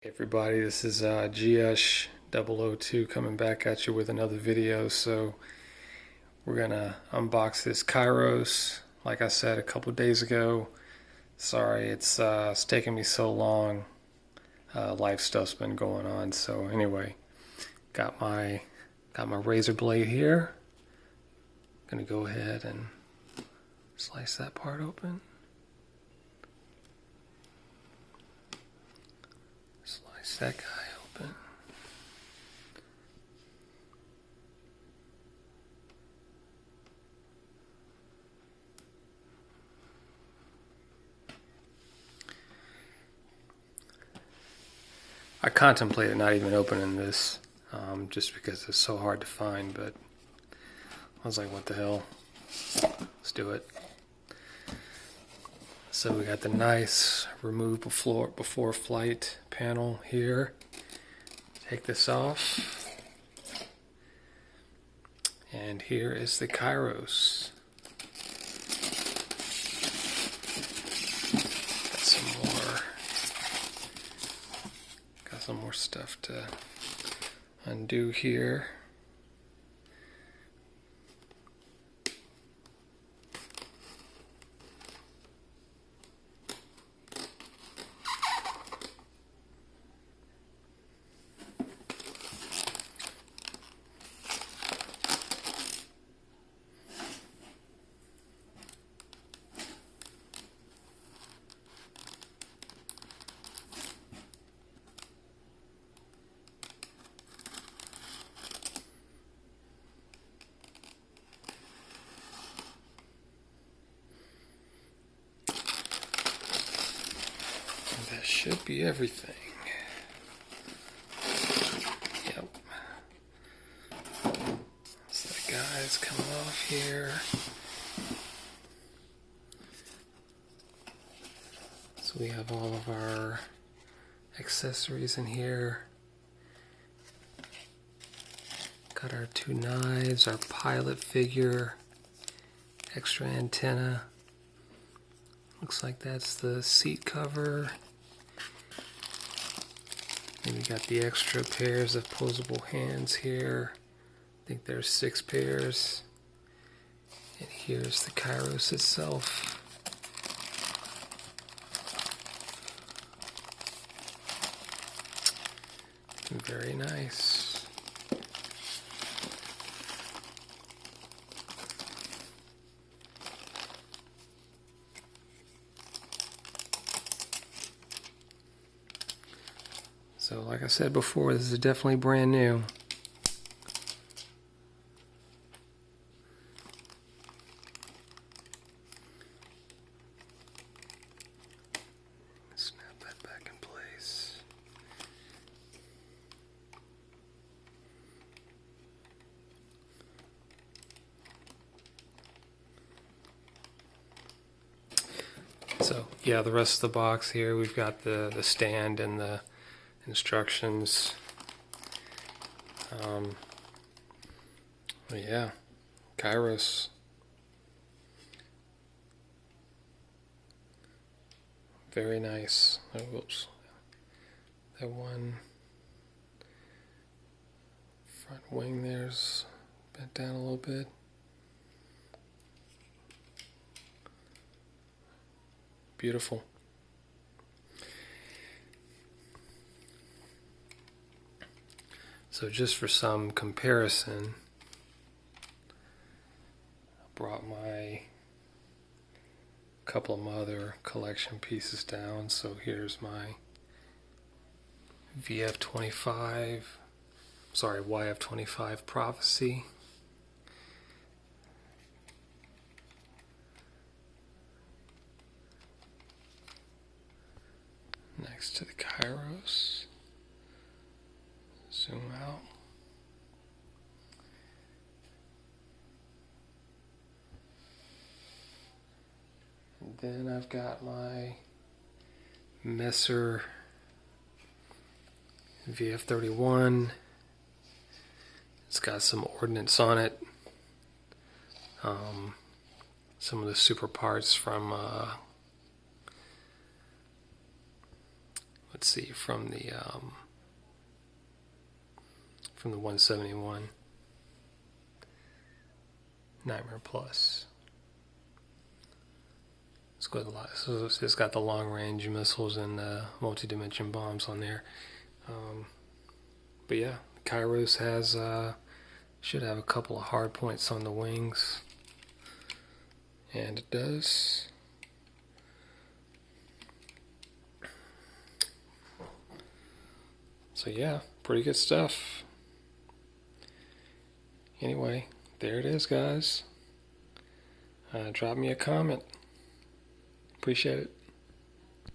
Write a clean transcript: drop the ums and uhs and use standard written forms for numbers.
Hey everybody, this is GS002 coming back at you with another video. So we're gonna unbox this Kairos. Like I said a couple days ago, sorry it's taking me so long. Life stuff's been going on. So anyway, got my razor blade here. Gonna go ahead and slice that part open. Slice that guy open. I contemplated not even opening this just because it's so hard to find, but I was like, what the hell? Let's do it. So we got the nice remove before flight panel here. Take this off. And here is the Kairos. Got some more stuff to undo here. That should be everything. Yep. So the guy's coming off here. So we have all of our accessories in here. Got our two knives, our pilot figure, extra antenna. Looks like that's the seat cover. And we got the extra pairs of posable hands here. I think there's 6 pairs. And here's the Kairos itself. Very nice. So like I said before, this is definitely brand new. Snap that back in place. So yeah, the rest of the box here, we've got the stand and the instructions. Yeah, Kairos. Very nice. Oh, whoops. That one front wing there's bent down a little bit. Beautiful. So just for some comparison, I brought my couple of my other collection pieces down. So here's my YF-25 Prophecy. Next to the Kairos. Zoom out. And then I've got my Messer VF-31. It's got some ordnance on it. Some of the super parts from let's see, from the 171 Nightmare Plus. Let's go to the so it's got the long range missiles and multi-dimension bombs on there. But yeah, Kairos has should have a couple of hard points on the wings, and it does. So yeah, pretty good stuff. Anyway, there it is, guys. Drop me a comment. Appreciate it.